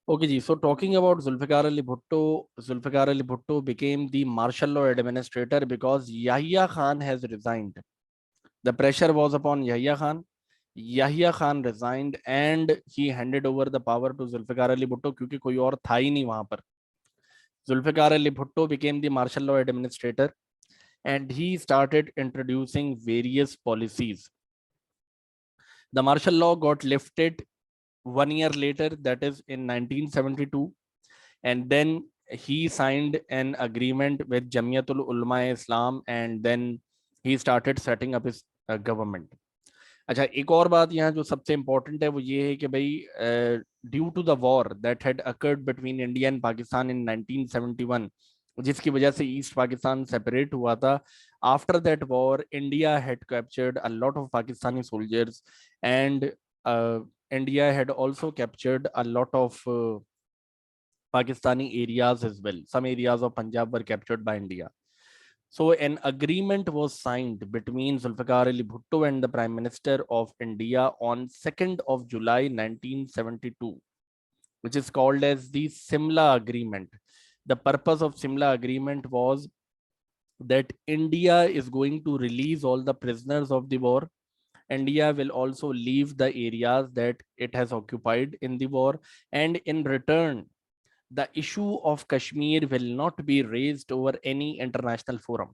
Okay, ji. So talking about Zulfikar Ali Bhutto became the martial law administrator because Yahya Khan has resigned. The pressure was upon Yahya Khan. Yahya Khan resigned and he handed over the power to Zulfikar Ali Bhutto क्योंकि कोई और था ही नहीं वहां पर. Zulfikar Ali Bhutto became the martial law administrator and he started introducing various policies. The martial law got lifted 1 year later, that is in 1972, and then he signed an agreement with Jamiatul Ulama Islam and then he started setting up his government. अच्छा, एक और बात यहाँ जो सबसे important है वो ये है कि भाई due to the war that had occurred between India and Pakistan in 1971, जिसकी वजह से ईस्ट पाकिस्तान सेपरेट हुआ था. After that war India had captured a lot of Pakistani soldiers and India had also captured a lot of Pakistani areas as well. Some areas of Punjab were captured by India. So an agreement was signed between Zulfikar Ali Bhutto and the Prime Minister of India on 2nd of July 1972, which is called as the Simla Agreement. The purpose of Simla Agreement was that India is going to release all the prisoners of the war. India will also leave the areas that it has occupied in the war, and in return, the issue of Kashmir will not be raised over any international forum.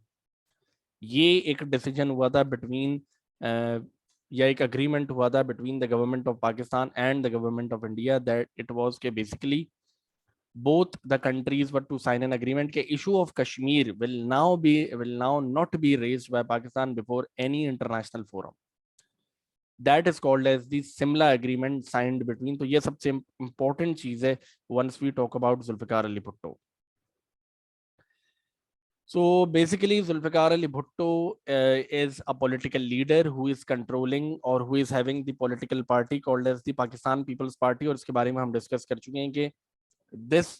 ये एक decision हुआ था between या एक agreement हुआ था between the government of Pakistan and the government of India that it was के basically both the countries were to sign an agreement के issue of Kashmir will now not be raised by Pakistan before any international forum. That is called as the Simla agreement signed between. तो ये सबसे important चीज है once we talk about Zulfikar Ali Bhutto. So basically, Zulfikar Ali Bhutto is a political leader who is controlling or who is having the political party called as the Pakistan People's Party. और इसके बारे में हम discuss कर चुके हैं कि this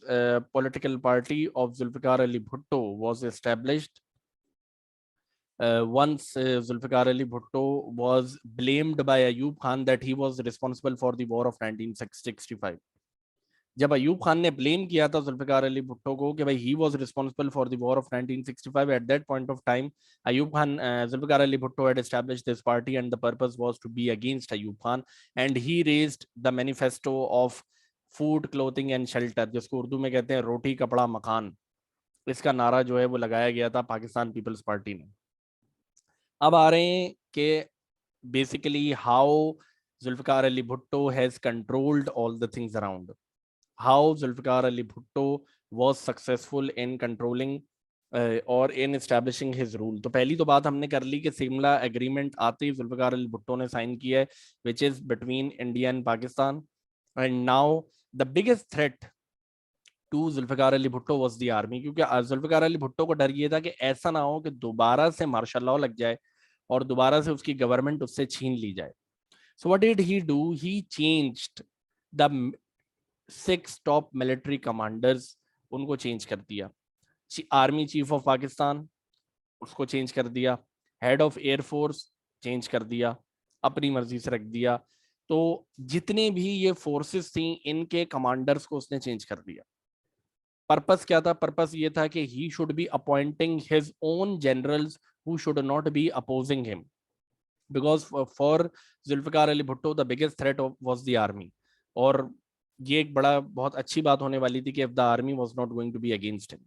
political party of Zulfikar Ali Bhutto was established once Zulfikar Ali Bhutto was blamed by Ayub Khan that he was responsible for the war of 1965. जब अयूब खान ने ब्लेम किया था जुल्फिकार अली भुट्टो को कि भाई he was responsible for the war of 1965, at that point of time Ayub Khan Zulfikar Ali Bhutto had established this party and the purpose was to be against Ayub Khan and he raised the manifesto of food clothing and shelter, जिसको उर्दू में कहते हैं रोटी कपड़ा मकान. इसका नारा जो है वो लगाया गया था पाकिस्तान पीपल्स पार्टी ने. अब आ रहे हैं कि basically how Zulfikar Ali Bhutto has controlled all the things around. How Zulfikar Ali Bhutto was successful in controlling or in establishing his rule. तो पहली तो बात हमने कर ली कि सिमला एग्रीमेंट आते ही जुल्फिकार अली भुट्टो ने साइन किया है, which is between India and Pakistan. And now the biggest threat to Zulfikar Ali Bhutto was the army, क्योंकि जुल्फिकार अली भुट्टो को डर ये था कि ऐसा ना हो कि दोबारा से मार्शल लॉ लग जाए और दोबारा से उसकी गवर्नमेंट उससे छीन ली जाए. So what did he do? He changed the 6 top military commanders, उनको चेंज कर दिया. आर्मी चीफ ऑफ पाकिस्तान उसको चेंज कर दिया, हेड ऑफ एयरफोर्स चेंज कर दिया, अपनी मर्जी से रख दिया. तो जितने भी ये फोर्सेस थी इनके कमांडर्स को उसने चेंज कर दिया. पर्पस क्या था? पर्पस ये था कि he should be appointing his own generals who should not be opposing him, because for Zulfikar Ali Bhutto the biggest threat was the army. और ये एक बड़ा बहुत अच्छी बात होने वाली थी कि if the army was not going to be against him,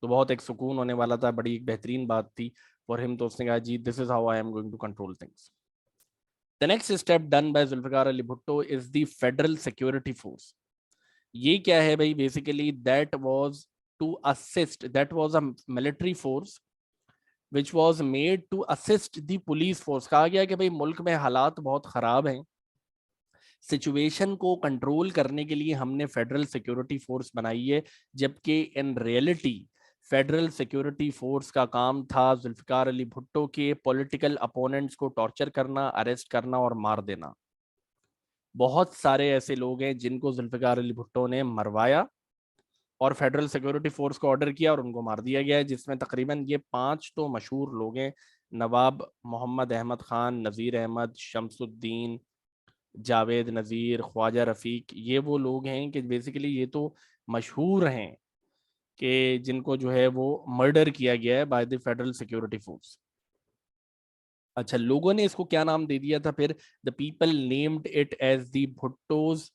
तो बहुत एक सुकून होने वाला था, बड़ी एक बेहतरीन बात थी फॉर हिम. तो उसने कहा जी this is how I am going to control things. The next step done by Zulfikar Ali Bhutto is the federal security force. ये क्या है भाई? Basically that was to assist, that was a military force which was made to assist the police force. कहा गया कि भाई मुल्क में हालात बहुत खराब हैं, सिचुएशन को कंट्रोल करने के लिए हमने फेडरल सिक्योरिटी फोर्स बनाई है, जबकि in reality federal security force का काम था जुल्फिकार अली भुट्टो के पॉलिटिकल अपोनेंट्स को टॉर्चर करना, अरेस्ट करना और मार देना. बहुत सारे ऐसे लोग हैं जिनको जुल्फिकार अली भुट्टो ने मरवाया और फेडरल सिक्योरिटी फोर्स को ऑर्डर किया और उनको मार दिया गया है, जिसमें तकरीबन ये 5 तो मशहूर लोग हैं: नवाब मोहम्मद अहमद खान, नज़ीर अहमद, शमसुद्दीन, जावेद नज़ीर, ख्वाजा रफ़ीक, ये वो लोग हैं कि बेसिकली ये तो मशहूर हैं कि जिनको जो है वो मर्डर किया गया है by the federal security force. अच्छा, लोगों ने इसको क्या नाम दे दिया था फिर? The people named it as the Bhuttos.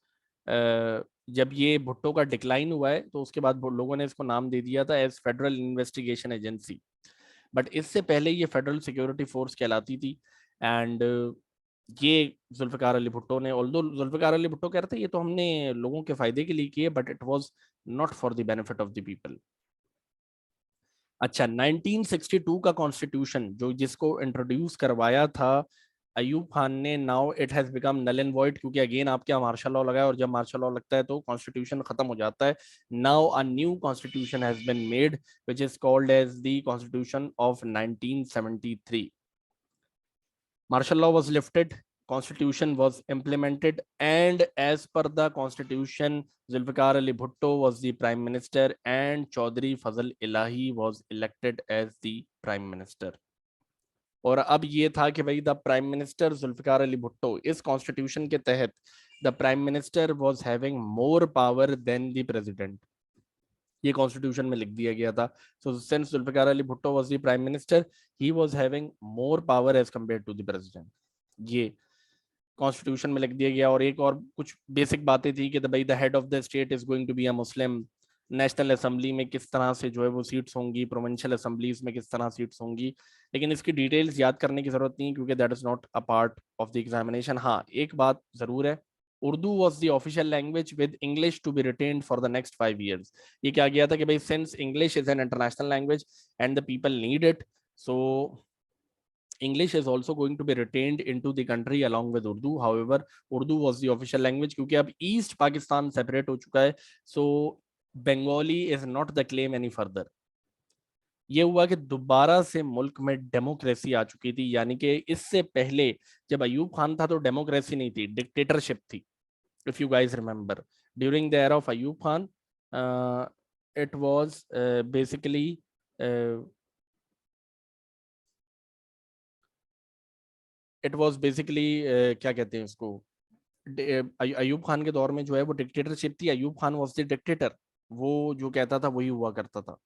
जब ये भुट्टो का डिक्लाइन हुआ है तो उसके बाद लोगों ने इसको नाम दे दिया था as federal investigation agency, but इससे पहले ये फेडरल सिक्योरिटी फोर्स कहलाती थी। एंड ये जुल्फ़िकार अली भुट्टो ने, ऑल्दो जुल्फ़िकार अली भुट्टो कह रहे थे ये तो हमने लोगों के फायदे के लिए किए, but it was not for the benefit of the people. अच्छा, 1962 का कॉन्स्टिट्यूशन जो जिसको इंट्रोड्यूस करवाया था अयूब खान ने, now it has become null and void, क्योंकि अगेन आपके यहाँ मार्शल लॉ लगा है और जब मार्शल लॉ लगता है तो कॉन्स्टिट्यूशन खत्म हो जाता है। Now a new constitution has been made which is called as the constitution of 1973। Martial law was lifted, constitution was implemented, and as per the constitution, Zulfikar Ali Bhutto was the prime minister and Chaudhry Fazal Ilahi was elected as the prime minister. और अब ये था कि भाई the prime minister Zulfikar Ali Bhutto, इस constitution के तहत the prime minister was having more power than the president. ये कॉन्स्टिट्यूशन में लिख दिया गया था। So since Zulfikar Ali Bhutto was the prime minister, he was having more power as compare to the president. ये कॉन्स्टिट्यूशन में लिख दिया गया। और एक और कुछ बेसिक बातें थी कि भाई the head of the state is going to be a Muslim, national assembly में किस तरह से जो है वो सीट्स होंगी, प्रोविंशियल असेंबलीज में किस तरह सीट्स होंगी, लेकिन इसकी डिटेल्स याद करने की जरूरत नहीं क्योंकि that is not a part of the examination. हाँ, एक बात जरूर है, Urdu was the official language with English to be retained for the next 5 years। ये क्या गया था कि भाई since English is an international language and the people need it, so English is also going to be retained into the country along with Urdu. However, Urdu was the official language क्योंकि अब East Pakistan separate हो चुका है, so Bengali is not the claim any further। ये हुआ कि दोबारा से मुल्क में डेमोक्रेसी आ चुकी थी, यानी कि इससे पहले जब अयूब खान था तो डेमोक्रेसी नहीं थी, डिक्टेटरशिप थी। If you guys remember, during the era of Ayub Khan, it was basically क्या कहते हैं उसको, अयूब खान के दौर में जो है वो डिक्टेटरशिप थी। Ayub Khan was the dictator, वो जो कहता था वही हुआ करता था,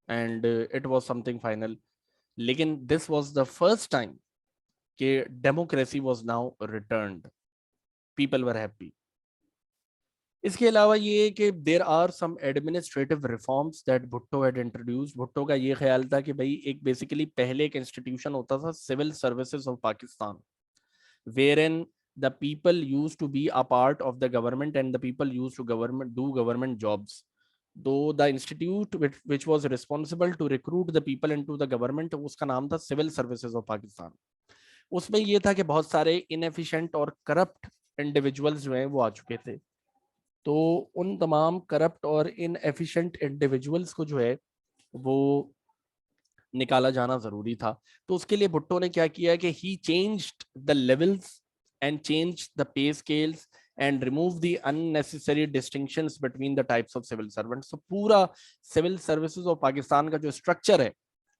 and it was something final. लेकिन this was the first time कि democracy was now returned, people were happy. इसके अलावा ये कि there are some administrative reforms that Bhutto had introduce. Bhutto का ये ख्याल था कि भाई एक बेसिकली पहले एक इंस्टीट्यूशन होता था civil services of Pakistan, wherein the people used to be a part of the government and the people used to do government jobs. Though the institute which was responsible to recruit the people into the government, उसका नाम था civil services of Pakistan. उसमें यह था कि बहुत सारे inefficient और करप्ट इंडिविजुअल्स जो हैं वो आ चुके थे, तो उन तमाम करप्ट और इनएफिशिएंट इंडिविजुअल्स को जो है वो निकाला जाना जरूरी था। तो उसके लिए भुट्टो ने क्या किया कि he changed the levels and change the pay scales and remove the unnecessary distinctions between the types of civil servants. तो पूरा सिविल सर्विसेज ऑफ पाकिस्तान का जो स्ट्रक्चर है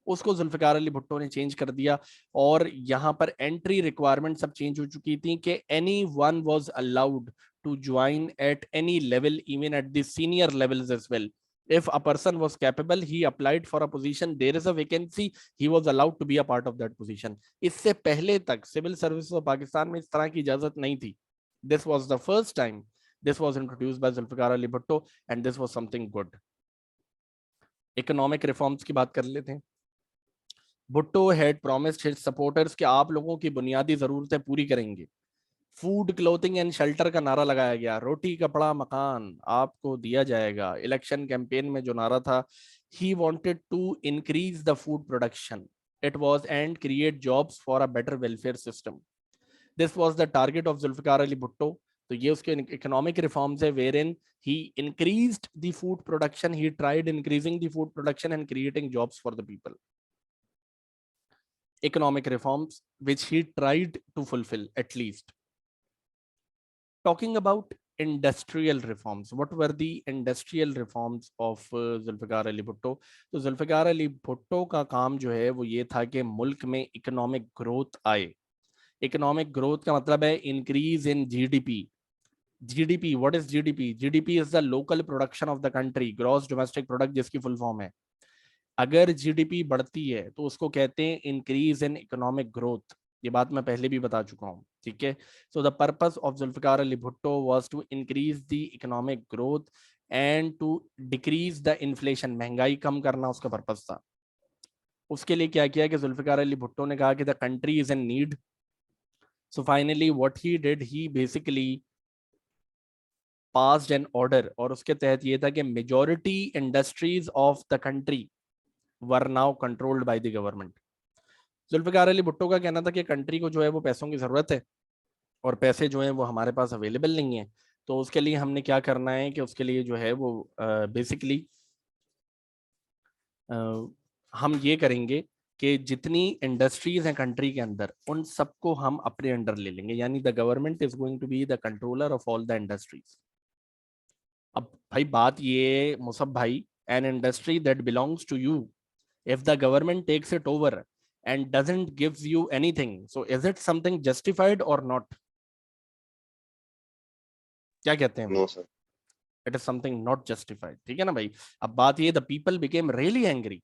उसको जुल्फिकार अली भुट्टो ने चेंज कर दिया। और यहाँ पर एंट्री रिक्वायरमेंट सब चेंज हो चुकी थी कि any one was allowed to join at any level, even at the senior levels as well. If a person was capable, he applied for a position, there is a vacancy, he was allowed to be a part of that position। इससे पहले तक civil services of Pakistan में इस तरह की इजाजत नहीं थी। This was the first time this was introduced by Zulfikar Ali Bhutto and this was something good। Economic reforms की बात कर लेते हैं। Bhutto had promised his supporters कि आप लोगों की बुनियादी जरूरतें पूरी करेंगे। फूड, क्लोथिंग एंड शेल्टर का नारा लगाया गया, रोटी कपड़ा मकान आपको दिया जाएगा। इलेक्शन कैंपेन में जो नारा था, he wanted to increase the food production, it was and create jobs for a better welfare system. This was the target of Zulfikar Ali Bhutto. तो ये उसके इकोनॉमिक रिफॉर्म्स है, wherein he increased the food production, he tried increasing the food production and creating jobs for the people. Economic reforms which he tried to fulfill at least। Talking about industrial reforms, what were the industrial reforms of Zulfikar Ali Bhutto? तो जुल्फिकार अली भुट्टो का काम जो है वो ये था कि मुल्क में इकोनॉमिक ग्रोथ आए, इकोनॉमिक ग्रोथ का मतलब है increase in GDP. GDP, what is GDP? GDP is the local production of the country, gross domestic product जिसकी फुल फॉर्म है। अगर जीडीपी बढ़ती है तो उसको कहते हैं इंक्रीज इन इकोनॉमिक ग्रोथ। ये बात मैं पहले भी बता चुका हूँ, ठीक है। So the purpose of Zulfikar Ali Bhutto was to increase the economic growth and to decrease the inflation, महंगाई कम करना उसका पर्पस था। उसके लिए क्या किया कि जुल्फिकार अली भुट्टो ने कहा कि the country is in need. So finally what he did, he basically passed an order, और उसके तहत ये था कि majority industries of the country were now controlled by the government. Zulfikar Ali Bhutto का कहना था कि कंट्री को जो है वो पैसों की जरूरत है और पैसे जो हैं वो हमारे पास अवेलेबल नहीं है। तो उसके लिए हमने क्या करना है कि उसके लिए जो है वो बेसिकली हम ये करेंगे कि जितनी इंडस्ट्रीज हैं कंट्री के अंदर उन सबको हम अपने अंडर ले लेंगे, यानी the government is going to be the controller of all the industries. अब भाई बात ये मुसब भाई, an industry that belongs to you, if the government takes it over and doesn't gives you anything, so is it something justified or not? क्या कहते हैं? No sir. It is something not justified, ठीक है ना भाई। अब बात ये, the people became really angry.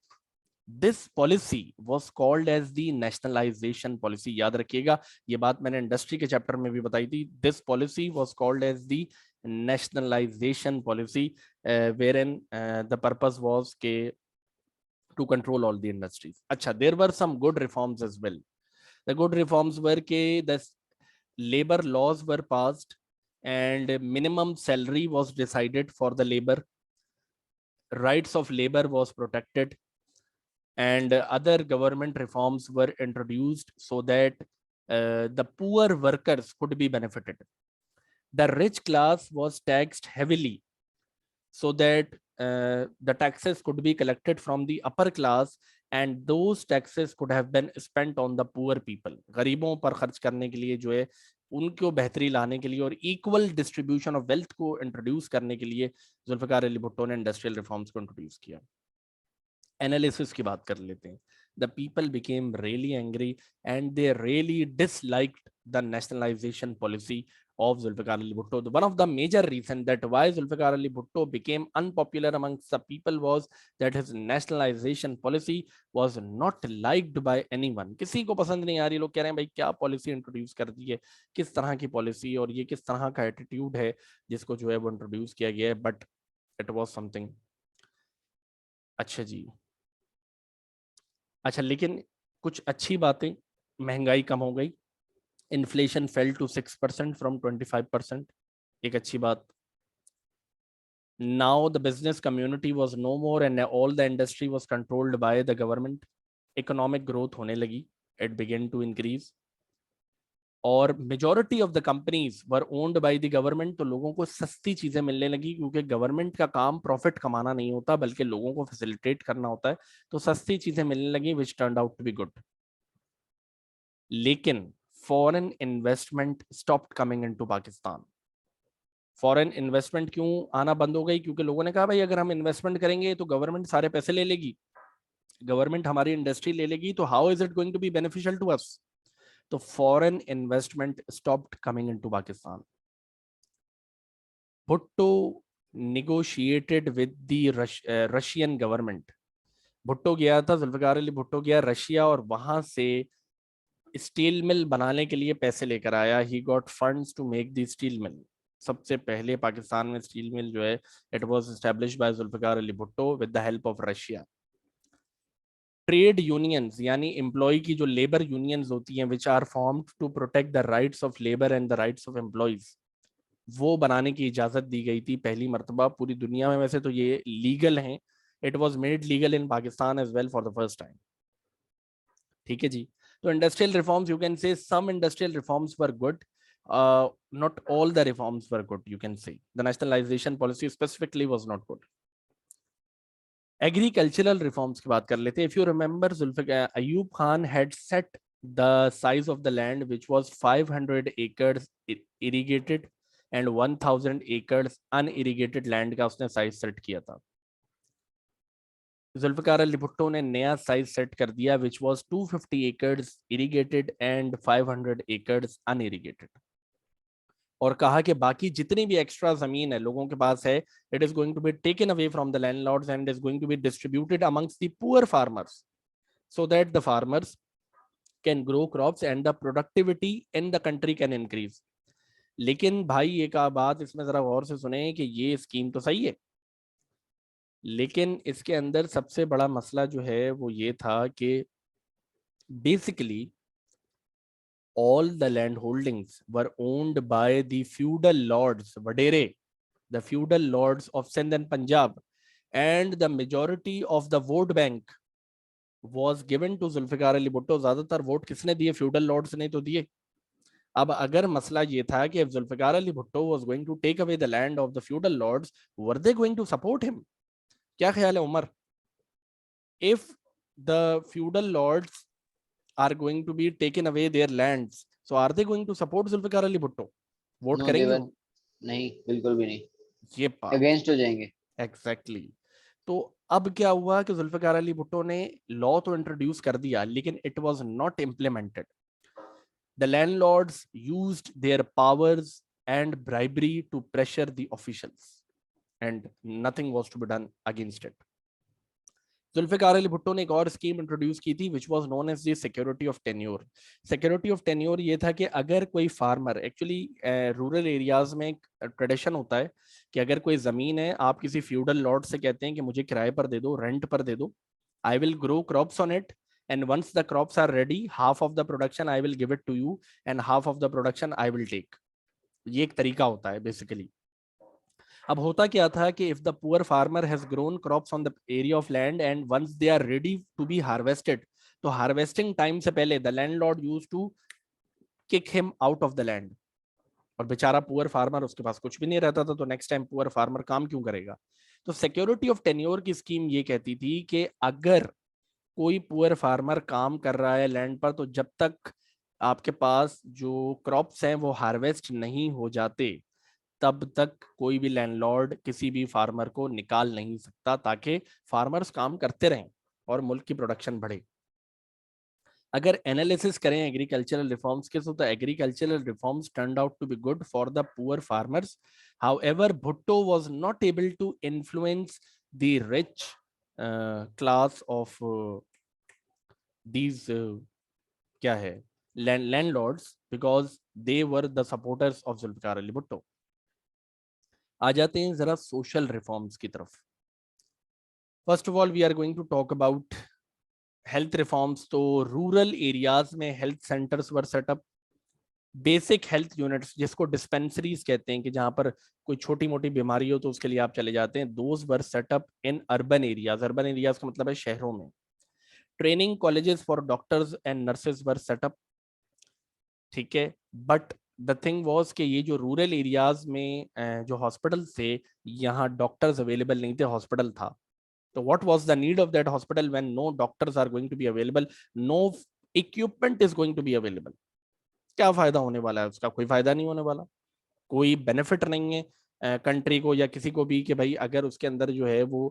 This policy was called as the nationalization policy, याद रखिएगा ये बात मैंने इंडस्ट्री के चैप्टर में भी बताई थी। This policy was called as the nationalization policy, wherein the purpose was के to control all the industries. अच्छा, there were some good reforms as well. The good reforms were के the labor laws were passed and minimum salary was decided for the labor, rights of labor was protected, and other government reforms were introduced so that the poor workers could be benefited. The rich class was taxed heavily so that the taxes could be collected from the upper class and those taxes could have been spent on the poor people. गरीबों पर खर्च करने के लिए जो है उनको बेहतरी लाने के लिए और इक्वल डिस्ट्रीब्यूशन ऑफ वेल्थ को इंट्रोड्यूस करने के लिए जुल्फिकार अली भुट्टो ने इंडस्ट्रियल रिफॉर्म्स को इंट्रोड्यूस किया। एनालिसिस की बात कर लेते हैं। The people became really angry and they really disliked the nationalization policy of Zulfikar Ali Bhutto. One of the major reasons that why Zulfikar Ali Bhutto became unpopular amongst the people was that his nationalization policy was not liked by anyone. किसी को पसंद नहीं आ रही, लोग कह रहे हैं भाई क्या पॉलिसी इंट्रोड्यूस कर दी है, किस तरह की पॉलिसी और ये किस तरह का एटीट्यूड है जिसको जो है वो इंट्रोड्यूस किया गया है, बट इट वाज समथिंग। अच्छा जी, अच्छा लेकिन कुछ अच्छी बातें, महंगाई कम हो गई, इन्फ्लेशन फेल टू 6% फ्रॉम 25%, एक अच्छी बात। Now the business community was no more and all the industry was controlled by the government. Economic growth होने लगी, इट बिगेन टू इंक्रीज, और majority of the companies were owned by the government. तो लोगों को सस्ती चीजें मिलने लगी क्योंकि गवर्नमेंट का काम प्रॉफिट कमाना नहीं होता बल्कि लोगों को फैसिलिटेट करना होता है, तो सस्ती चीजें मिलने लगी which turned out to be good. लेकिन foreign investment stopped coming into Pakistan. Foreign investment क्यों आना बंद हो गई? क्योंकि लोगों ने कहा भाई अगर हम इन्वेस्टमेंट करेंगे तो गवर्नमेंट सारे पैसे ले लेगी, गवर्नमेंट हमारी इंडस्ट्री ले लेगी, तो how is it going to be beneficial to us? तो foreign investment stopped coming into Pakistan. Bhutto negotiated with the Russian government. Bhutto गया था, जुल्फिकार अली भुट्टो गया रशिया और वहां से स्टील मिल बनाने के लिए पैसे लेकर आया। He got funds to make the steel mill. सबसे पहले पाकिस्तान में स्टील मिल जो है it was established by Zulfikar Ali Bhutto with the help of Russia. Trade unions यानी एम्प्लॉय की जो लेबर यूनियंस होती हैं which are formed to protect the rights of labour and the rights of employees, वो बनाने की इजाजत दी गई थी पहली मरतबा पूरी दुनिया में। वैसे तो ये लीगल हैं, it was made legal in Pakistan as well for the first time, ठीक है जी। तो industrial reforms, you can say some industrial reforms were good, not all the reforms were good, you can say the nationalization policy specifically was not good. Agricultural reforms की बात कर लेते हैं। If you remember Zulfikar Ayub Khan had set the size of the land which was 500 acre irrigated and 1000 एकड़ unirrigated land का उसने size set किया था। जुल्फिकार अली भुट्टो ने नया साइज सेट कर दिया which was 250 acres irrigated and 500 acres unirrigated, और कहा कि बाकी जितनी भी एक्स्ट्रा जमीन है लोगों के पास है, it is going to be taken away from the landlords and is going to be distributed amongst the poor farmers so that the farmers can grow crops and the productivity in the country can increase. लेकिन भाई एक बात इसमें जरा गौर से सुने कि ये स्कीम तो सही है, लेकिन इसके अंदर सबसे बड़ा मसला जो है वो ये था कि basically all the land holdings were owned by the feudal lords वडेरे, the feudal lords of Sindh and Punjab, and the majority of the vote bank was given to Zulfikar Ali Bhutto. ज्यादातर वोट किसने दिए? फ्यूडल लॉर्ड्स ने तो दिए। अब अगर मसला ये था कि Zulfikar Ali Bhutto was going to take away the land of the feudal lords, were they going to support him? क्या ख्याल है Umar? If the feudal lords are going to be taken away their lands, so are they going to support Zulfikar Ali Bhutto? Vote करेंगे? नहीं, बिल्कुल भी नहीं, ये बात अगेंस्ट हो जाएंगे। एग्जैक्टली तो अब क्या हुआ कि जुल्फिकार अली भुट्टो ने लॉ तो इंट्रोड्यूस कर दिया, लेकिन it was not implemented. The landlords used their powers and bribery to pressure the officials, and nothing was to be done against it. Zulfikar Ali Bhutto ने एक और स्कीम इंट्रोड्यूस की थी which was known as the security of tenure. Security of tenure ये था कि अगर कोई फार्मर, एक्चुअली रूरल एरियाज में एक ट्रेडिशन होता है कि अगर कोई जमीन है, आप किसी फ्यूडल लॉर्ड से कहते हैं कि मुझे किराए पर दे दो, रेंट पर दे दो, I will grow crops on it, and once the crops are ready, half of the production I will give it to you and half of the production I will take. ये एक तरीका होता है basically. अब होता क्या था कि if the poor farmer has grown crops on the area of land and once they are ready to be harvested, तो हार्वेस्टिंग टाइम से पहले the landlord used to kick him out of the land, और बेचारा poor farmer, उसके पास कुछ भी नहीं रहता था, तो नेक्स्ट टाइम पुअर फार्मर काम क्यों करेगा? तो सिक्योरिटी ऑफ टेन्योर की स्कीम ये कहती थी कि अगर कोई पुअर फार्मर काम कर रहा है लैंड पर, तो जब तक आपके पास जो क्रॉप्स हैं वो हार्वेस्ट नहीं हो जाते, तब तक कोई भी लैंडलॉर्ड किसी भी फार्मर को निकाल नहीं सकता, ताकि फार्मर्स काम करते रहें और मुल्क की प्रोडक्शन बढ़े। अगर एनालिसिस करें एग्रीकल्चरल रिफॉर्म्स के, तो agricultural reforms turned out to be good for the poor farmers. However Bhutto was not able to influence the rich class of these क्या है landlords because they were the supporters of Zulfikar Ali Bhutto. आ जाते हैं जरा social reforms की तरफ। First of all we are going to talk about health reforms. तो rural areas में health centres were set up, basic health units जिसको डिस्पेंसरीज कहते हैं, कि जहां पर कोई छोटी मोटी बीमारी हो तो उसके लिए आप चले जाते हैं, those were set up in urban areas. Urban areas का मतलब है शहरों में। Training colleges for doctors and nurses were set up, ठीक है। बट द थिंग वॉज कि ये जो रूरल एरियाज में जो हॉस्पिटल थे, यहाँ डॉक्टर्स अवेलेबल नहीं थे, हॉस्पिटल था। तो what was the need of that hospital when no doctors are going to be available, no equipment is going to be available? क्या फायदा होने वाला है उसका? कोई फायदा नहीं होने वाला, कोई बेनिफिट नहीं है कंट्री को या किसी को भी कि भाई अगर उसके अंदर जो है वो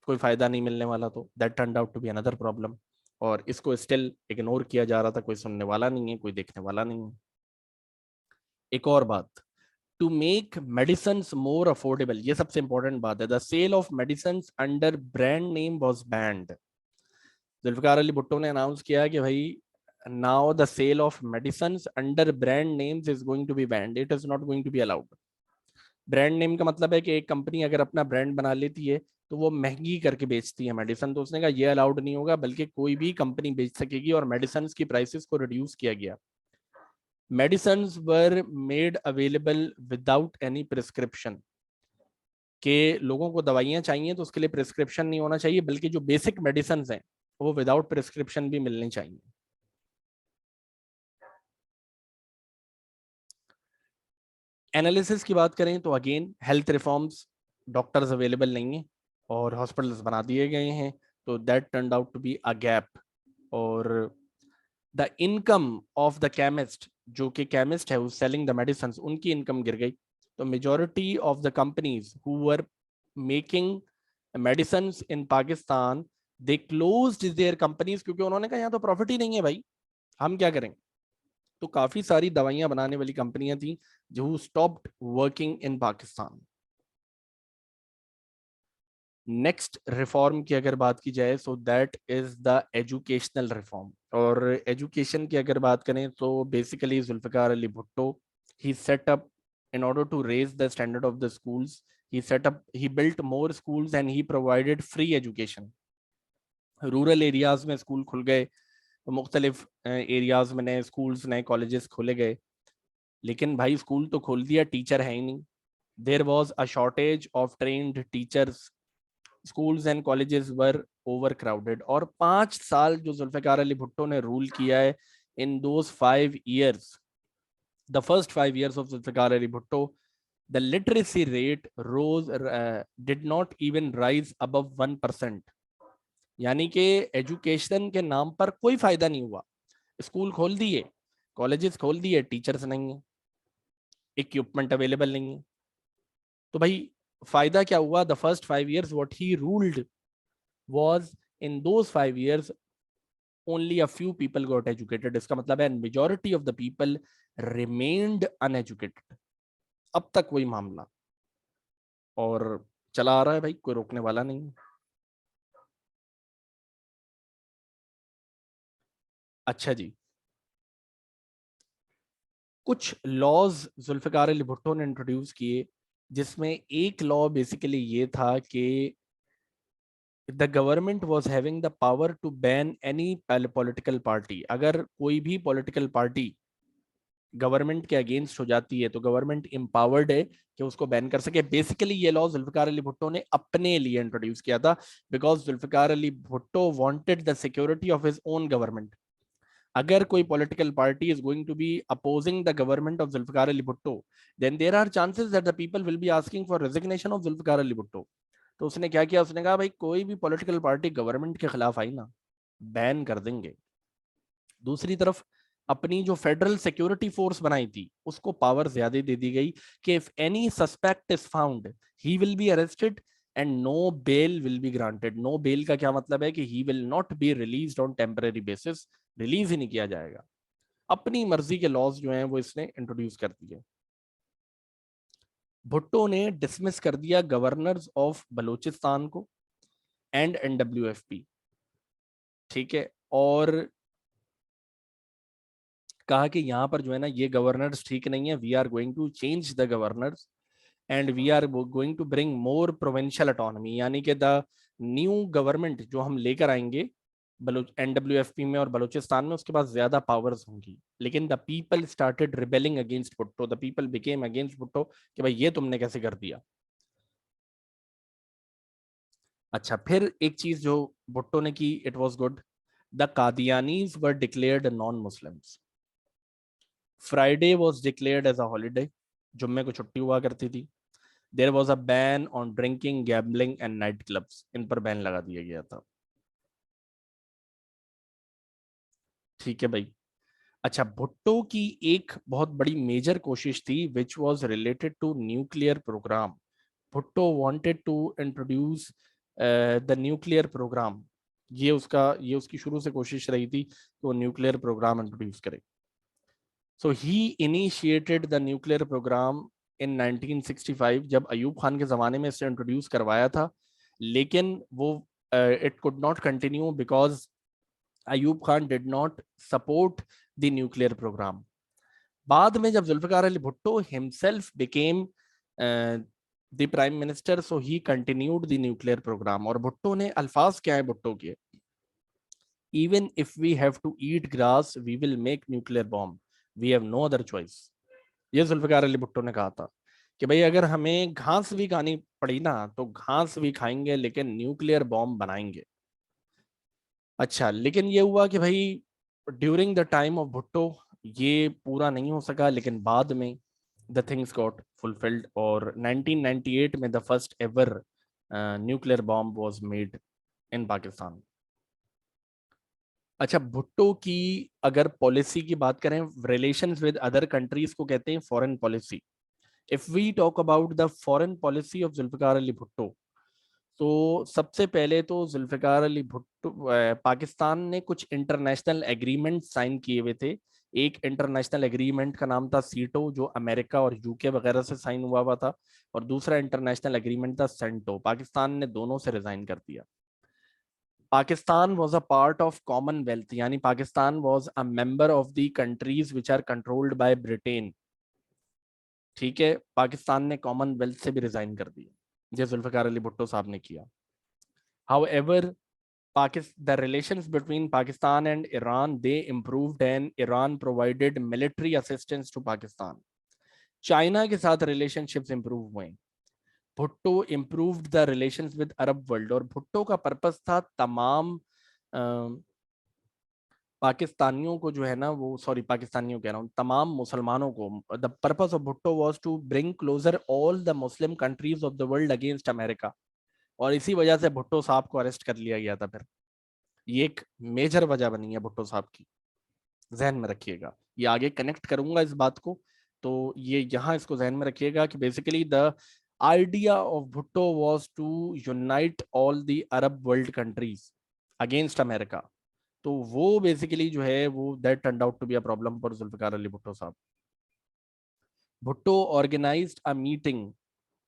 कोई फायदा नहीं मिलने वाला। तो that turned out to be another problem, और इसको स्टिल इग्नोर किया जा रहा था, कोई सुनने वाला नहीं है, कोई देखने वाला नहीं है। एक और बात, to make medicine more affordable, ये सबसे इंपॉर्टेंट बात है, the sale of medicine under brand name was banned. Zulfikar Ali Bhutto ने अनाउंस किया कि भाई now the sale of medicine under brand names is going to be banned, it is not going to be allowed. Brand name का मतलब है कि एक company अगर अपना ब्रांड बना लेती है तो वो महंगी करके बेचती है मेडिसिन, तो उसने कहा ये अलाउड नहीं होगा, बल्कि कोई भी कंपनी बेच सकेगी, और मेडिसिन की प्राइसेस को रिड्यूस किया गया। Medicines were made available without any prescription, के लोगों को दवाइयां चाहिए तो उसके लिए प्रिस्क्रिप्शन नहीं होना चाहिए, बल्कि जो बेसिक मेडिसिन हैं वो विदाउट प्रिस्क्रिप्शन भी मिलनी चाहिए। एनालिसिस की बात करें तो again health reforms, doctors available नहीं है और हॉस्पिटल्स बना दिए गए हैं, तो that turned out to be a gap. और the income of the chemist, जो कि केमिस्ट है सेलिंग द मेडिसिन, उनकी इनकम गिर गई। तो majority of the companies who were making medicine in Pakistan, they closed their companies, क्योंकि उन्होंने कहा यहाँ तो प्रॉफिट ही नहीं है भाई, हम क्या करें। तो काफी सारी दवाइयां बनाने वाली कंपनियां थी जो stopped working in Pakistan. Next reform की अगर बात की जाए so that is the educational reform. और एजुकेशन की अगर बात करें तो बेसिकली जुल्फिकार अली भुट्टो ही set up in order to raise the standard of the schools, he built more schools and he provided free education. Rural areas में स्कूल खुल गए, मुख्तलिफ एरियाज में नए स्कूल्स नए कॉलेजेस खोले गए, लेकिन भाई स्कूल तो खोल दिया, टीचर है ही नहीं। There was a shortage of trained teachers, schools and colleges were overcrowded. और 5 साल जो जुल्फिकार अली भुट्टो ने रूल किया है, in those 5 years, the first 5 years of Zulfikar Ali Bhutto, the literacy rate rose, did not even rise above 1%। यानी कि education के नाम पर कोई फायदा नहीं हुआ। स्कूल खोल दिए, कॉलेजेस खोल दिए, टीचर्स नहीं है, इक्विपमेंट अवेलेबल नहीं है, तो भाई फायदा क्या हुआ। The first 5 years what he ruled was, in those 5 years only a few people got educated। इसका मतलब है majority of the people remained uneducated। अब तक वही मामला और चला आ रहा है भाई, कोई रोकने वाला नहीं। अच्छा जी, कुछ लॉज जुल्फिकार अली भुट्टो ने इंट्रोड्यूस किए, जिसमें एक लॉ बेसिकली ये था कि the government was having the power to ban any political party. अगर कोई भी पॉलिटिकल पार्टी गवर्नमेंट के अगेंस्ट हो जाती है तो गवर्नमेंट एम्पावर्ड है कि उसको बैन कर सके। बेसिकली ये लॉ जुल्फिकार अली भुट्टो ने अपने लिए इंट्रोड्यूस किया था, because Zulfikar Ali Bhutto wanted the security of his own government. अगर कोई political party is going to be opposing the government of Zulfikar Ali Bhutto, then there are chances that the people will be asking for resignation of Zulfikar Ali Bhutto. तो उसने क्या किया, उसने कहा भाई कोई भी पॉलिटिकल पार्टी गवर्नमेंट के खिलाफ आई ना, बैन कर देंगे। दूसरी तरफ अपनी जो फेडरल सिक्योरिटी फोर्स बनाई थी उसको पावर ज्यादा दे दी गई कि if any suspect is found he will be arrested and no bail will be granted. No bail का क्या मतलब है कि he will not be released on temporary basis, release ही नहीं किया जाएगा। अपनी मर्जी के लॉज जो हैं वो इसने इंट्रोड्यूस कर दिए। भुट्टो ने डिसमिस कर दिया गवर्नर्स ऑफ बलूचिस्तान को एंड NWFP, ठीक है, और कहा कि यहाँ पर जो है ना ये गवर्नर्स ठीक नहीं है, we are going to change the governors and we are going to bring more provincial autonomy. यानी कि द न्यू गवर्नमेंट जो हम लेकर आएंगे NWFP में और बलूचिस्तान में, उसके पास ज्यादा पावर्स होंगी। लेकिन the people started rebelling against Bhutto, the people became against Bhutto कि भाई ये तुमने कैसे कर दिया। अच्छा, फिर एक चीज जो भुट्टो ने की, it was good, the Qadianis were declared non Muslims. Friday was declared as a holiday, जुम्मे को छुट्टी हुआ करती थी। There was a ban on drinking, gambling and night clubs, इन पर बैन लगा दिया गया था। ठीक है भाई। अच्छा, भुट्टो की एक बहुत बड़ी मेजर कोशिश थी which was related to nuclear program. Bhutto wanted to introduce the nuclear program. ये उसकी शुरू से कोशिश रही थी कि वो न्यूक्लियर प्रोग्राम इंट्रोड्यूस करे। सो ही इनिशिएटेड द न्यूक्लियर प्रोग्राम इन 1965, जब अयूब खान के ज़माने में इसे इंट्रोड्यूस करवाया था, लेकिन वो it could not continue because Ayub Khan did not support the nuclear program. बाद में जब Zulfikar Ali Bhutto himself became the prime minister, so he continued the nuclear program. और भुट्टो ने अल्फाज क्या है भुट्टो के, even if we have to eat grass we will make nuclear bomb, we have no other choice. ये जुल्फिकार अली भुट्टो ने कहा था कि भाई अगर हमें घास भी खानी पड़ी ना तो घास भी खाएंगे, लेकिन न्यूक्लियर बॉम्ब बनाएंगे। अच्छा, लेकिन ये हुआ कि भाई during the time of Bhutto ये पूरा नहीं हो सका, लेकिन बाद में द थिंग्स गॉट फुलफिल्ड और 1998 में the first ever nuclear bomb was made in Pakistan. अच्छा, भुट्टो की अगर पॉलिसी की बात करें, रिलेशंस विद अदर कंट्रीज को कहते हैं foreign policy. If we talk about the foreign policy of Zulfikar Ali Bhutto, तो सबसे पहले तो जुल्फ़िकार अली भुट्टो, पाकिस्तान ने कुछ इंटरनेशनल एग्रीमेंट साइन किए हुए थे। एक इंटरनेशनल एग्रीमेंट का नाम था सीटो, जो अमेरिका और यूके वगैरह से साइन हुआ था, और दूसरा इंटरनेशनल एग्रीमेंट था सेंटो। पाकिस्तान ने दोनों से रिजाइन कर दिया। Pakistan was a part of Commonwealth, यानी Pakistan was a member of the countries which are controlled by Britain. ठीक है, पाकिस्तान ने कॉमनवेल्थ से भी रिजाइन कर दिया, जो जुल्फ़िकार अली भुट्टो साहब ने किया। However, the relations between Pakistan and Iran, they improved, and Iran provided military assistance to Pakistan. China के साथ रिलेशनशिप्स इंप्रूव हुए। Bhutto improved the relations with Arab world, और भुट्टो का पर्पस था तमाम पाकिस्तानियों को जो है ना, वो सॉरी पाकिस्तानियों कह रहा हूँ, तमाम मुसलमानों को। The purpose of Bhutto was to bring closer all the Muslim countries of the world against America. और इसी वजह से भुट्टो साहब को अरेस्ट कर लिया गया था फिर। ये एक मेजर वजह बनी है भुट्टो साहब की, जहन में रखिएगा। ये आगे कनेक्ट करूंगा इस बात को, तो ये यहाँ इसको जहन में रखिएगा कि basically the idea of Bhutto was to unite all the Arab world countries against America. तो वो बेसिकली जो है वो that turned out to be a problem for Zulfikar Ali Bhutto sahab. Bhutto organized a meeting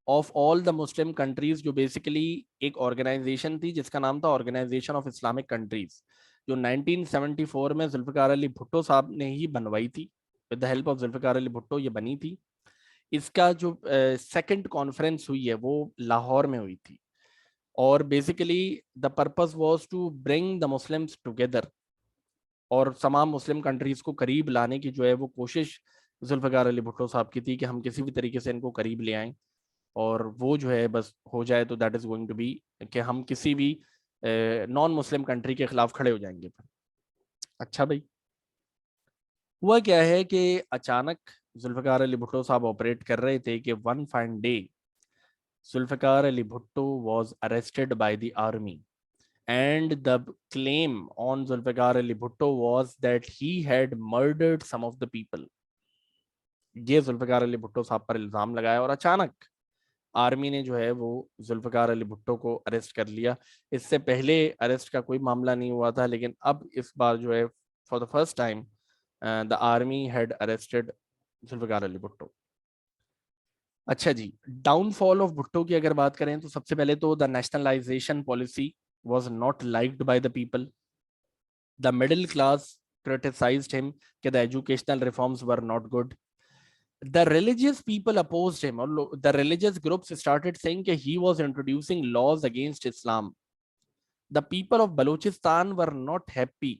of all the Muslim countries, जो basically एक organization थी जिसका नाम था ऑर्गेनाइजेशन ऑफ इस्लामिक कंट्रीज, जो 1974 में जुल्फिकार अली भुट्टो साहब ने ही बनवाई थी। With the help of Zulfikar Ali Bhutto ये बनी थी। इसका जो सेकंड कॉन्फ्रेंस हुई है वो लाहौर में हुई थी, और basically the purpose was to bring the Muslims together, और तमाम मुस्लिम कंट्रीज को करीब लाने की जो है वो कोशिश जुल्फिकार अली भुट्टो साहब की थी कि हम किसी भी तरीके से इनको करीब ले आएं, और वो जो है बस हो जाए तो that is going to be कि हम किसी भी नॉन मुस्लिम कंट्री के खिलाफ खड़े हो जाएंगे फिर। अच्छा भाई, हुआ क्या है कि अचानक जुल्फिकार अली भुट्टो साहब ऑपरेट कर रहे थे कि one fine day Zulfikar Ali Bhutto was arrested by the army, and the claim on Zulfikar Ali Bhutto was that he had murdered some of the people। ये जुल्फिकार अली भुट्टो साहब पर इल्जाम लगाया, और अचानक आर्मी ने जो है वो जुल्फिकार अली भुट्टो को अरेस्ट कर लिया। इससे पहले अरेस्ट का कोई मामला नहीं हुआ था, लेकिन अब इस बार जो है for the first time the army had arrested Zulfikar Ali Bhutto. अच्छा जी, डाउनफॉल ऑफ भुट्टो की अगर बात करें तो सबसे पहले तो the nationalisation policy was not liked by the people. The middle class criticized him that the educational reforms were not good. The religious people opposed him, or the religious groups started saying that he was introducing laws against Islam. The people of Balochistan were not happy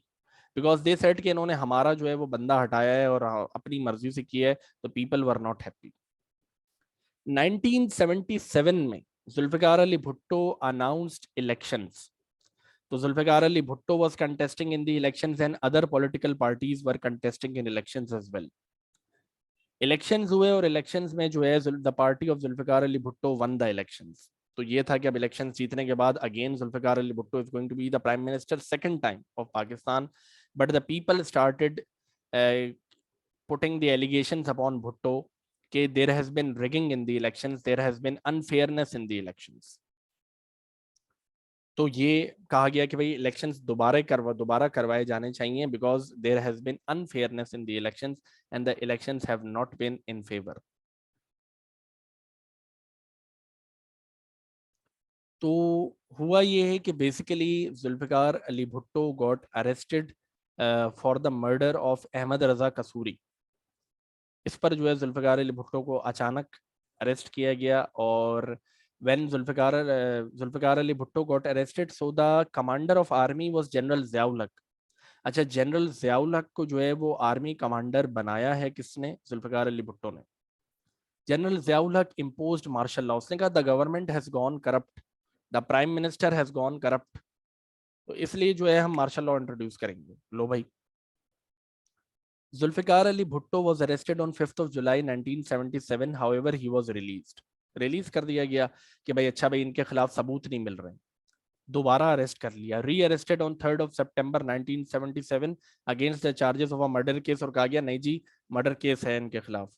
because they said कि इन्होंने हमारा जो है वो बंदा हटाया है और अपनी मर्जी से किया है, तो people were not happy. 1977 में जुल्फिकार अली भुट्टो announced elections. तो Zulfikar Ali Bhutto was contesting in the elections and other political parties were contesting in elections as well. Elections हुए और इलेक्शंस में जो है the party of Zulfikar Ali Bhutto won the elections. तो ये था कि अब इलेक्शन जीतने के बाद again Zulfikar Ali Bhutto is going to be the prime minister second time of Pakistan, but the people started putting the allegations upon Bhutto कि there has been rigging in the elections, there has been unfairness in the elections. तो ये कहा गया कि भाई elections दोबारा करवाए जाने चाहिए because there has been unfairness in the elections and the elections have not been in favour. तो हुआ ये है कि basically Zulfikar Ali Bhutto got arrested for the murder of Ahmad Raza Kasuri. इस पर जो है जुल्फिकार अली भुट्टो को अचानक अरेस्ट किया गया, और when Zulfikar Ali Bhutto got arrested, so the commander of army was general Ziaul Haq. अच्छा, जनरल ज़ियाउल हक को जो है वो आर्मी कमांडर बनाया है किसने? जुल्फिकार अली भुट्टो ने। जनरल ज़ियाउल हक imposed मार्शल लॉ, उसने कहा the government has gone corrupt, the prime minister has gone corrupt, तो इसलिए जो है हम मार्शल लॉ इंट्रोड्यूस करेंगे। लो भाई, Zulfikar Ali Bhutto was arrested on 5th of July 1977, however he was released। Release कर दिया गया कि भाई अच्छा भाई इनके खिलाफ सबूत नहीं मिल रहे, दोबारा अरेस्ट कर लिया। री arrested on 3rd of September 1977 against the charges of a murder case, और कहा गया नहीं जी मर्डर केस है इनके खिलाफ।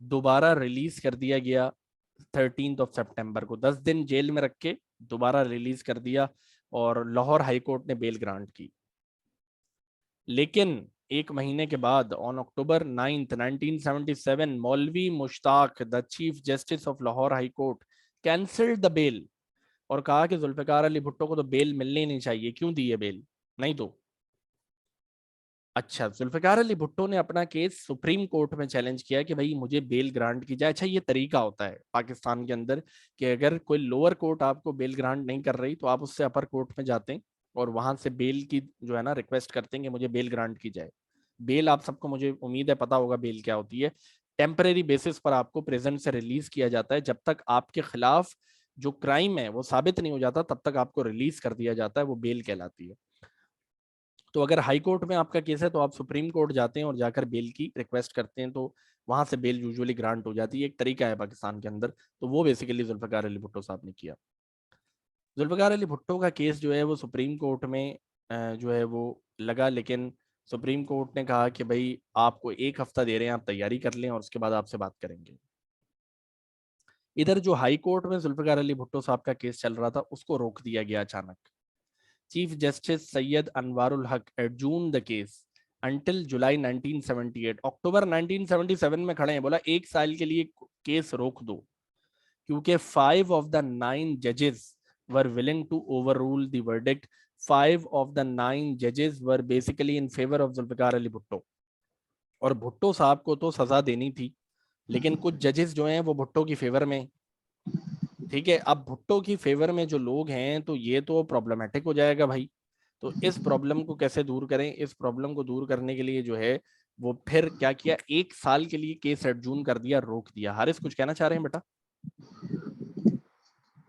दोबारा रिलीज कर दिया गया 13 सितंबर को, 10 दिन जेल में रख के दोबारा रिलीज कर दिया और लाहौर हाई कोर्ट ने बेल ग्रांट की। लेकिन एक महीने के बाद on October 9 1977 Maulvi Mushtaq the chief justice of Lahore high court cancelled the bail और कहा कि जुल्फिकार अली भुट्टो को तो बेल मिलनी नहीं चाहिए, क्यों दी है बेल, नहीं तो। अच्छा, जुल्फिकार अली भुट्टो ने अपना केस सुप्रीम कोर्ट में चैलेंज किया कि भाई मुझे बेल ग्रांट की जाए। अच्छा, ये तरीका होता है पाकिस्तान के अंदर कि अगर कोई लोअर कोर्ट आपको बेल ग्रांट नहीं कर रही तो आप उससे अपर कोर्ट में जाते हैं और वहां से बेल की जो है ना रिक्वेस्ट करते हैं कि मुझे बेल ग्रांट की जाए। बेल आप सबको, मुझे उम्मीद है, पता होगा बेल क्या होती है। टेम्परेरी बेसिस पर आपको प्रेजेंट से रिलीज किया जाता है, जब तक आपके खिलाफ जो क्राइम है वो साबित नहीं हो जाता तब तक आपको रिलीज कर दिया जाता है, वो बेल कहलाती है। तो अगर हाई कोर्ट में आपका केस है तो आप सुप्रीम कोर्ट जाते हैं और जाकर बेल की रिक्वेस्ट करते हैं, तो वहां से बेल यूजुअली ग्रांट हो जाती है। एक तरीका है पाकिस्तान के अंदर, तो वो बेसिकली जुल्फिकार अली भुट्टो साहब ने किया। जुल्फिकार अली भुट्टो का केस जो है वो सुप्रीम कोर्ट में जो है वो लगा, लेकिन सुप्रीम कोर्ट ने कहा कि भाई आपको 1 हफ्ता दे रहे हैं, आप तैयारी कर लें और उसके बाद आपसे बात करेंगे। इधर जो हाई कोर्ट में जुल्फिकार अली भुट्टो साहब का केस चल रहा था उसको रोक दिया गया अचानक। चीफ जस्टिस सैयद अनवारुल हक एडजून द केस अंटिल जुलाई 1978। अक्टूबर 1977 में खड़े हैं, बोला 1 साल के लिए केस रोक दो, क्योंकि 5 of the 9 judges were willing to overrule the verdict. 5 of the 9 judges were basically in favor of Zulfikar Ali Bhutto. और भुट्टो साहब को तो सजा देनी थी, लेकिन कुछ जजेस जो हैं वो भुट्टो की फेवर में। ठीक है, अब भुट्टो की फेवर में जो लोग हैं तो ये तो प्रॉब्लमेटिक हो जाएगा भाई। तो इस प्रॉब्लम को कैसे दूर करें, इस प्रॉब्लम को दूर करने के लिए जो है वो फिर क्या किया, 1 साल के लिए केस एडजून कर दिया, रोक दिया। हारिस कुछ कहना चाह रहे हैं बेटा?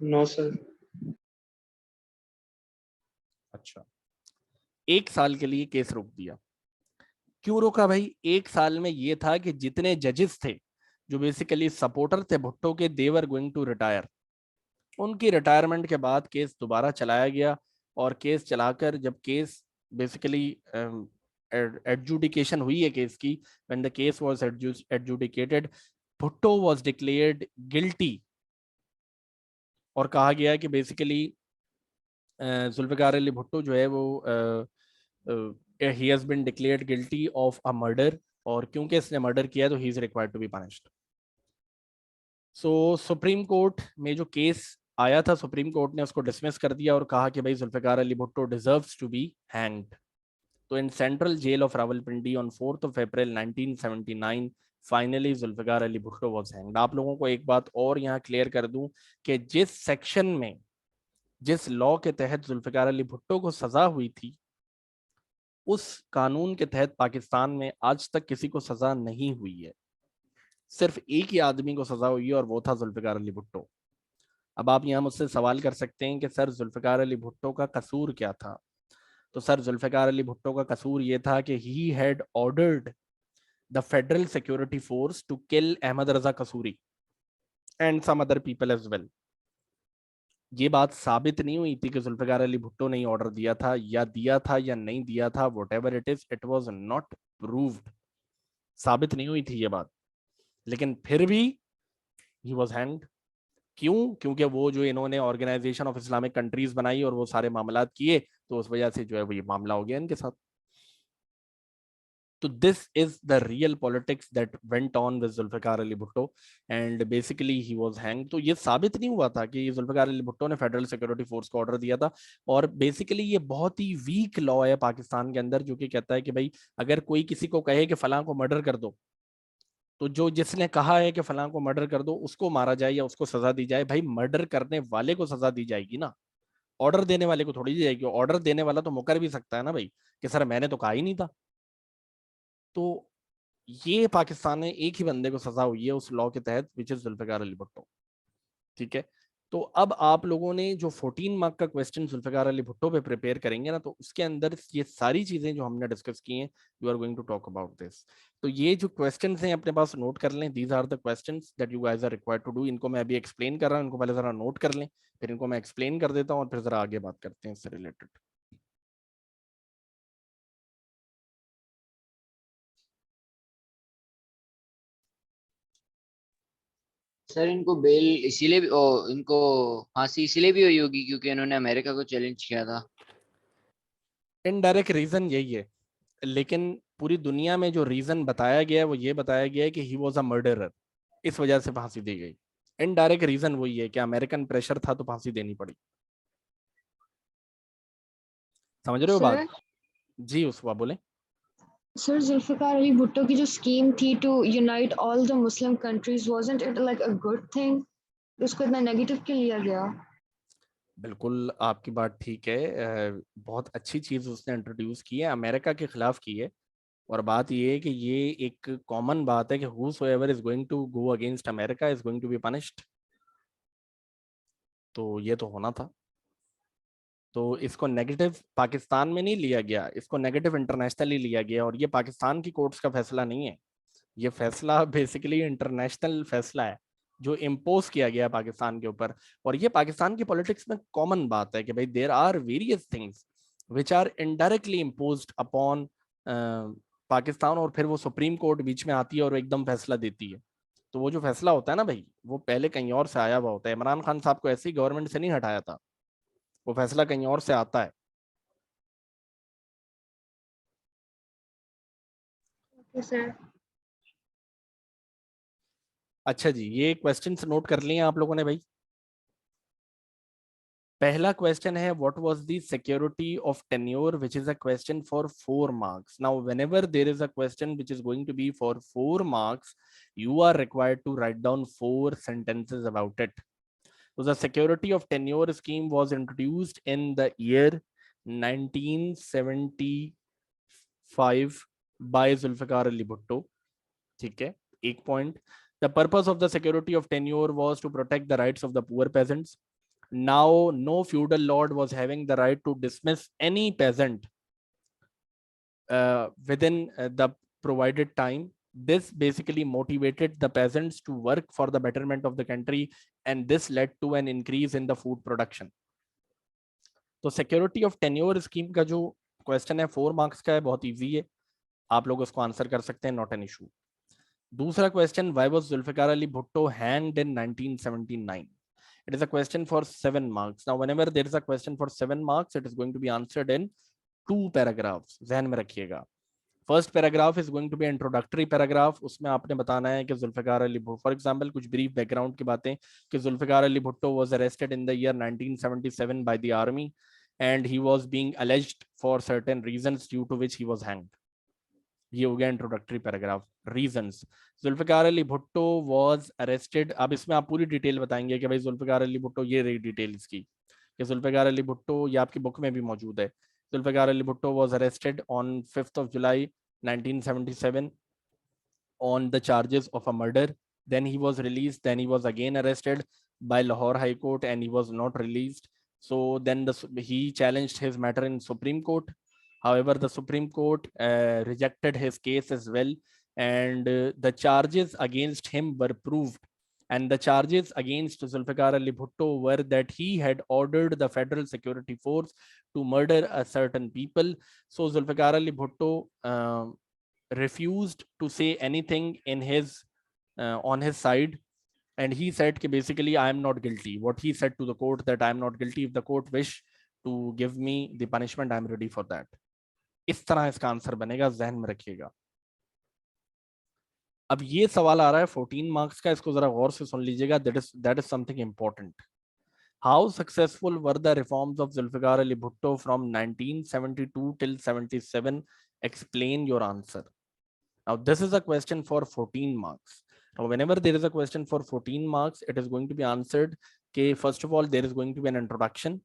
No sir. अच्छा, 1 साल के लिए केस रोक दिया। क्यों रोका भाई? 1 साल में ये था कि जितने जजेस थे जो बेसिकली सपोर्टर थे भुट्टो के, देवर गोइंग टू रिटायर। उनकी रिटायरमेंट के बाद केस दोबारा चलाया गया और केस चलाकर जब केस बेसिकली एडजुडिकेशन हुई है केस की, when the case was adjudicated, Bhutto was declared guilty और कहा गया कि बेसिकली जुल्फिकार अली भुट्टो जो है वो he has been declared guilty of a murder, और क्योंकि इसने मर्डर किया है तो he is required to be punished. So supreme court में जो केस आया था, सुप्रीम कोर्ट ने उसको डिसमिस कर दिया और कहा कि भाई Zulfikar Ali Bhutto deserves to be hanged. तो in central jail of Rawalpindi on 4th of April 1979 finally Zulfikar Ali Bhutto was hanged. आप लोगों को एक बात और यहाँ क्लियर कर दूं कि जिस सेक्शन में, जिस लॉ के तहत जुल्फिकार अली भुट्टो को सजा हुई थी, उस कानून के तहत पाकिस्तान में आज तक किसी को सजा नहीं हुई है। सिर्फ एक ही आदमी को सजा हुई है और वो था जुल्फिकार अली भुट्टो। अब आप यहाँ मुझसे सवाल कर सकते हैं कि सर जुल्फिकार अली भुट्टो का कसूर क्या था? तो सर जुल्फिकार अली भुट्टो का कसूर ये था कि he had ordered the federal security force to kill Ahmad Raza Kasuri and some other people as well. ये बात साबित नहीं हुई थी कि जुल्फिकार अली भुट्टो ने ऑर्डर दिया था या नहीं दिया था, whatever it is, it was not proved. साबित नहीं हुई थी ये बात, लेकिन फिर भी ही वॉज हैंग्ड। क्यों? क्योंकि वो जो इन्होंने ऑर्गेनाइजेशन ऑफ इस्लामिक कंट्रीज बनाई और वो सारे मामला किए, तो उस वजह से जो है वो ये मामला हो गया इनके साथ। तो this is the real politics that went on with Zulfikar Ali Bhutto and basically he was hang. तो ये साबित नहीं हुआ था कि जुल्फिकार अली भुट्टो ने फेडरल सिक्योरिटी फोर्स को ऑर्डर दिया था। और बेसिकली ये बहुत ही वीक लॉ है पाकिस्तान के अंदर, जो कि कहता है कि भाई अगर कोई किसी को कहे कि फलां को मर्डर कर दो, तो जो जिसने कहा है कि फलां को मर्डर कर दो उसको मारा जाए या उसको सजा दी जाए। भाई मर्डर करने वाले को सजा दी जाएगी ना, ऑर्डर देने वाले को थोड़ी दी जाएगी। ऑर्डर देने वाला तो मुकर भी सकता है ना भाई, कि सर मैंने तो कहा ही नहीं था। तो ये पाकिस्तान में एक ही बंदे को सजा हुई है उस लॉ के तहत, विच इज जुल्फिकार अली भुट्टो। ठीक है, तो अब आप लोगों ने जो 14 मार्क का क्वेश्चन जुल्फिकार अली भुट्टो पे प्रिपेयर करेंगे ना, तो उसके अंदर ये सारी चीजें जो हमने डिस्कस की हैं, you are going to talk about this. तो ये जो क्वेश्चन हैं अपने पास नोट कर लें, these are the questions that you guys are required to do. इनको मैं अभी एक्सप्लेन कर रहा हूँ, इनको पहले जरा नोट कर लें, फिर इनको मैं एक्सप्लेन कर देता हूँ और फिर जरा आगे बात करते हैं इससे रिलेटेड। सर इनको बेल इसीलिए भी इनको फांसी इसीलिए भी हुई होगी क्योंकि इन्होंने अमेरिका को चैलेंज किया था। इनडायरेक्ट रीजन यही है, लेकिन पूरी दुनिया में जो रीजन बताया गया है वो ये बताया गया है कि ही वॉज अ मर्डरर, इस वजह से फांसी दी गई। इनडायरेक्ट रीजन वही है कि अमेरिकन प्रेशर था तो फांसी देनी पड़ी। समझ रहे हो बात? सर जी उसवा बोले। सर जुल्फिकार अली भुट्टो की जो स्कीम थी to unite all the Muslim countries, wasn't it like a good thing? उसको इतना नेगेटिव क्यों लिया गया? बिल्कुल आपकी बात ठीक है। बहुत अच्छी चीज उसने इंट्रोड्यूस की है, अमेरिका के खिलाफ की है। और बात ये है कि ये एक कॉमन बात है कि whosoever is going to go against America is going to be punished. तो ये तो होना था। तो इसको नेगेटिव पाकिस्तान में नहीं लिया गया, इसको नेगेटिव इंटरनेशनली लिया गया। और ये पाकिस्तान की कोर्ट्स का फैसला नहीं है, ये फैसला बेसिकली इंटरनेशनल फैसला है जो इम्पोज किया गया पाकिस्तान के ऊपर। और ये पाकिस्तान की पॉलिटिक्स में कॉमन बात है कि भाई there are various things which are indirectly imposed upon Pakistan, और फिर वो सुप्रीम कोर्ट बीच में आती है और एकदम फैसला देती है। तो वो जो फैसला होता है ना भाई, वो पहले कहीं और से आया हुआ होता है। इमरान खान साहब को ऐसे ही गवर्नमेंट से नहीं हटाया था, वो फैसला कहीं और से आता है। Okay sir. अच्छा जी, ये क्वेश्चन नोट कर लिए आप लोगों ने भाई। पहला क्वेश्चन है what was the security of tenure, which is a question for 4 marks. Now whenever there is a question which is going to be for 4 marks, you are required to write down 4 sentences about it. So the security of tenure scheme was introduced in the year 1975 by Zulfikar Ali Bhutto. ठीक है, एक point. The purpose of the security of tenure was to protect the rights of the poor peasants. Now, no feudal lord was having the right to dismiss any peasant within the provided time. This basically motivated the peasants to work for the betterment of the country, and this led to an increase in the food production. तो security of tenure scheme का जो question है 4 marks का है, बहुत easy है, आप लोग उसको आंसर कर सकते हैं, नॉट एन इशू। दूसरा question, why was Zulfikar Ali Bhutto hanged in 1979? It is a question for 7 marks. Now, whenever there is a question for 7 marks, it is going to be answered in 2 paragraphs. ध्यान में रखिएगा। First paragraph is going to be introductory paragraph. उसमें आपने बताना है कि Zulfikar Ali Bhutto, for example कुछ brief background की बातें, कि Zulfikar Ali Bhutto was arrested in the year 1977 by the army and he was being alleged for certain reasons due to which he was hanged. ये हो गया introductory paragraph. Reasons, Zulfikar Ali Bhutto was arrested. अब इसमें आप पूरी डिटेल बताएंगे कि भाई जुल्फिकार अली भुट्टो, ये रही डिटेल इसकी, कि जुल्फिकार अली भुट्टो, ये आपकी बुक में भी मौजूद है। Zulfikar Ali Bhutto was arrested on 5th of July 1977 on the charges of a murder. Then he was released. Then he was again arrested by Lahore High Court and he was not released. So then he challenged his matter in Supreme Court. However, the Supreme Court rejected his case as well, and the charges against him were proved. And the charges against Zulfikar Ali Bhutto were that he had ordered the Federal Security Force to murder a certain people. So Zulfikar Ali Bhutto refused to say anything in his on his side, and he said कि basically I am not guilty. What he said to the court, that I am not guilty. If the court wish to give me the punishment, I am ready for that. इस तरह इसका answer बनेगा, जहन में रखिएगा। अब ये सवाल आ रहा है 14 मार्क्स का, इसको जरा गौर से सुन लीजिएगा। that is something important. How successful were the reforms of Zulfikar Ali Bhutto from 1972 till 77? Explain your answer. Now, this is a question for 14 marks. Now, whenever there is a question for 14 marks, it is going to be answered. Okay, first of all, there is going to be an introduction.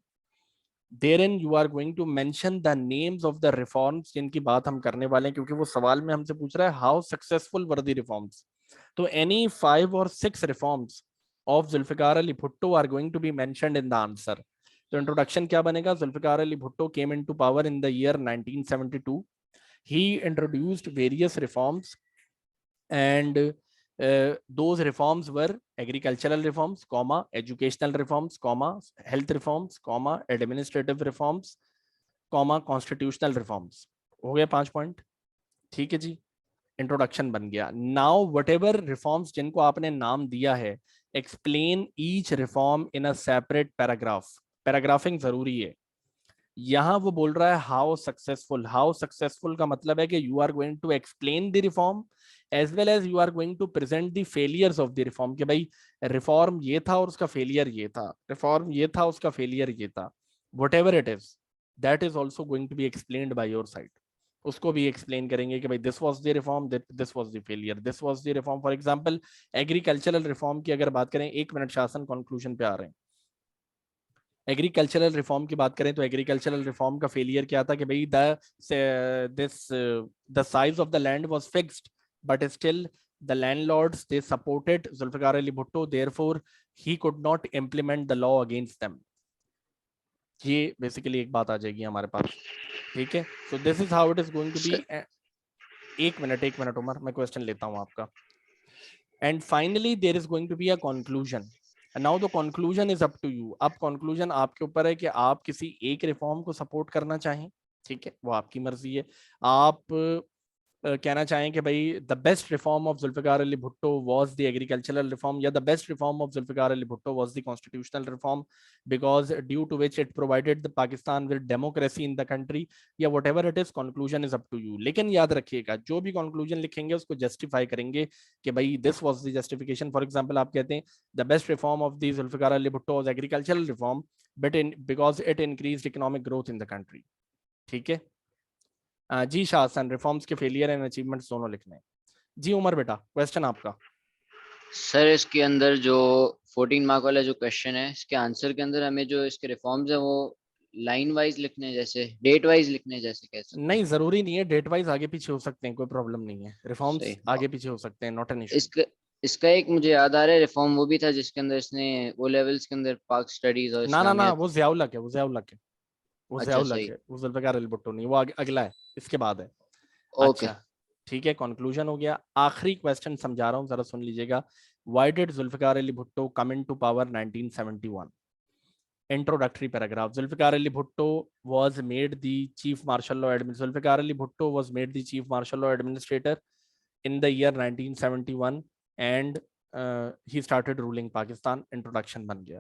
Therein, you are going to mention the names of the reforms जिनकी बात हम करने वाले हैं, क्योंकि वो सवाल में हमसे पूछ रहा है how successful were the reforms. तो any 5 or 6 reforms of Zulfikar Ali Bhutto are going to be mentioned in the answer. तो introduction क्या बनेगा? Zulfikar Ali Bhutto came into power in the year 1972. He introduced various reforms, and those reforms were agricultural reforms, comma, educational reforms, comma, health reforms, comma, administrative reforms, comma, constitutional reforms. हो गया 5 point. ठीक है जी, introduction बन गया। Now what ever reforms जिनको आपने नाम दिया है explain each reform in a separate paragraph. Paragraphing जरूरी है। यहाँ वो बोल रहा है हाउ सक्सेसफुल। हाउ सक्सेसफुल का मतलब है कि you are going to explain the reform as well as you are going to present the failures of the reform, कि भाई रिफॉर्म ये था और उसका फेलियर ये था, रिफॉर्म ये था उसका फेलियर ये था, whatever it is, that is also going to be explained by your side. उसको भी एक्सप्लेन करेंगे कि भाई this was the reform, this was the failure, this was the reform. For example agricultural reform की अगर बात करें, 1 minute शासन कंक्लूजन पे आ रहे हैं। एग्रीकल्चरल रिफॉर्म की बात करें तो एग्रीकल्चरल रिफॉर्म का फेलियर क्या था कि भाई the size of the land was fixed but still the landlords they supported Zulfikar Ali Bhutto, therefore he could not implement the law against them. ये बेसिकली एक बात आ जाएगी हमारे पास, ठीक है। So this is how it is going to be. 1 minute Umar, मैं क्वेश्चन लेता हूं आपका। And finally there is going to be a conclusion. Now the conclusion is up to you. अब कंक्लूजन आपके ऊपर है कि आप किसी एक रिफॉर्म को सपोर्ट करना चाहें, ठीक है, वो आपकी मर्जी है। आप कहना चाहें कि भाई the best reform of Zulfikar Ali Bhutto was the agricultural reform, या the best reform of Zulfikar Ali Bhutto was the constitutional reform because due to which it provided the Pakistan with democracy in the country, या whatever it is, conclusion is up to you. लेकिन याद रखिएगा जो भी conclusion लिखेंगे उसको justify करेंगे कि भाई this was the justification. For example आप कहते हैं the best reform of the Zulfikar Ali Bhutto was agricultural reform but in because it increased economic growth in the country, ठीक है। जी शासन, रिफॉर्म्स के फेलियर एंड अचीवमेंट्स दोनों लिखने हैं। जी उमर बेटा, क्वेश्चन आपका। सर इसके अंदर जो 14 मार्क वाला जो क्वेश्चन है, इसके आंसर के अंदर हमें जो इसके रिफॉर्म्स है वो लाइन वाइज लिखने हैं, जैसे डेट वाइज लिखने हैं, जैसे कह सकते नहीं हैं। जरूरी नहीं है, डेट वाइज आगे पीछे हो सकते हैं, कोई प्रॉब्लम नहीं है, रिफॉर्म्स सही। आगे पीछे हो सकते हैं, नॉट एन इशू। इसका इसका एक मुझे याद आ रहा है रिफॉर्म वो भी था जिसके अंदर इसने ओ लेवल्स के अंदर पाक स्टडीज और ना ना ना, इस्लामियत। वो ज़ियाउल हक है, वो ज़ियाउल हक है, वो अच्छा ज़ियाउल हक सही। है, वो जुल्फिकार अली भुट्टो नहीं, वो अगला है, इसके बाद है। ओके। अच्छा ठीक है, कंक्लूजन हो गया। आखिरी क्वेश्चन समझा रहा हूँ, जरा सुन लीजिएगा। Why did Zulfikar Ali Bhutto come into power 1971? Introductory paragraph. Zulfikar Ali Bhutto was made the chief martial law administrator. Zulfikar Ali Bhutto was made the chief martial law administrator in the year 1971 and he started ruling Pakistan. Introduction बन गया।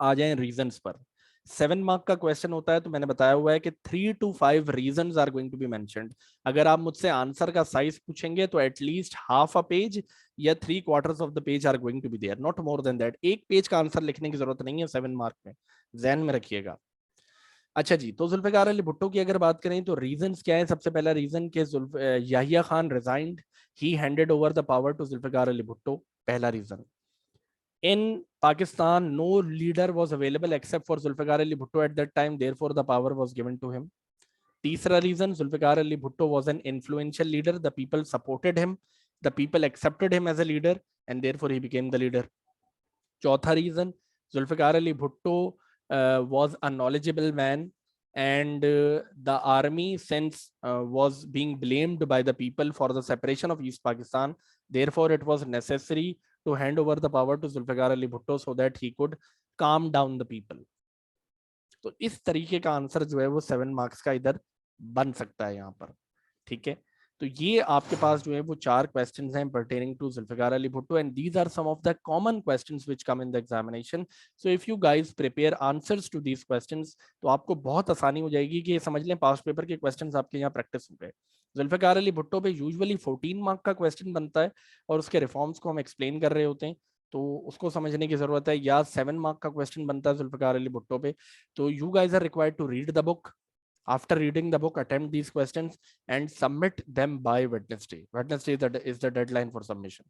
आ जाए reasons पर। 7 mark का question होता है तो मैंने बताया हुआ है कि 3 to 5 reasons are going to be mentioned. अगर आप मुझसे आंसर का साइज पूछेंगे तो एटलीस्ट हाफ अ पेज या 3/4 of the page are going to be there, not more than that. एक पेज का आंसर लिखने की जरूरत नहीं है 7 मार्क में, जहन में रखिएगा। अच्छा जी, तो जुल्फिकार अली भुट्टो की अगर बात करें तो रीजंस क्या है। सबसे पहला रीजन के Yahya Khan resigned, he handed over the power to Zulfikar Ali Bhutto, पहला reason. In Pakistan, no leader was available except for Zulfikar Ali Bhutto at that time. Therefore, the power was given to him. तीसरा reason, Zulfikar Ali Bhutto was an influential leader. The people supported him. The people accepted him as a leader, and therefore he became the leader. चौथा reason, Zulfikar Ali Bhutto was a knowledgeable man, and the army since was being blamed by the people for the separation of East Pakistan. Therefore, it was necessary to hand over the power to Zulfikar Ali Bhutto so that he could calm down the people. तो इस तरीके का answer जो है वो 7 marks का इधर बन सकता है यहाँ पर, ठीक है। तो ये आपके पास जो है वो 4 क्वेश्चंस हैं pertaining to Zulfikar Ali Bhutto, and these are some of the common questions which come in the examination. So if you guys prepare answers to these questions, तो आपको बहुत आसानी हो जाएगी कि ये समझ लें पास्ट पेपर के क्वेश्चंस आपके यहाँ प्रैक्टिस हो गए। जुल्फिकार अली भुट्टो पे यूजुअली 14 मार्क का क्वेश्चन बनता है और उसके रिफॉर्म्स को हम एक्सप्लेन कर रहे होते हैं, तो उसको समझने की जरूरत है। या 7 मार्क का क्वेश्चन बनता है जुल्फिकार अली भुट्टो पे, तो you guys are required to read the book. After reading the book, attempt these questions and submit them by Wednesday. Wednesday is the deadline for submission.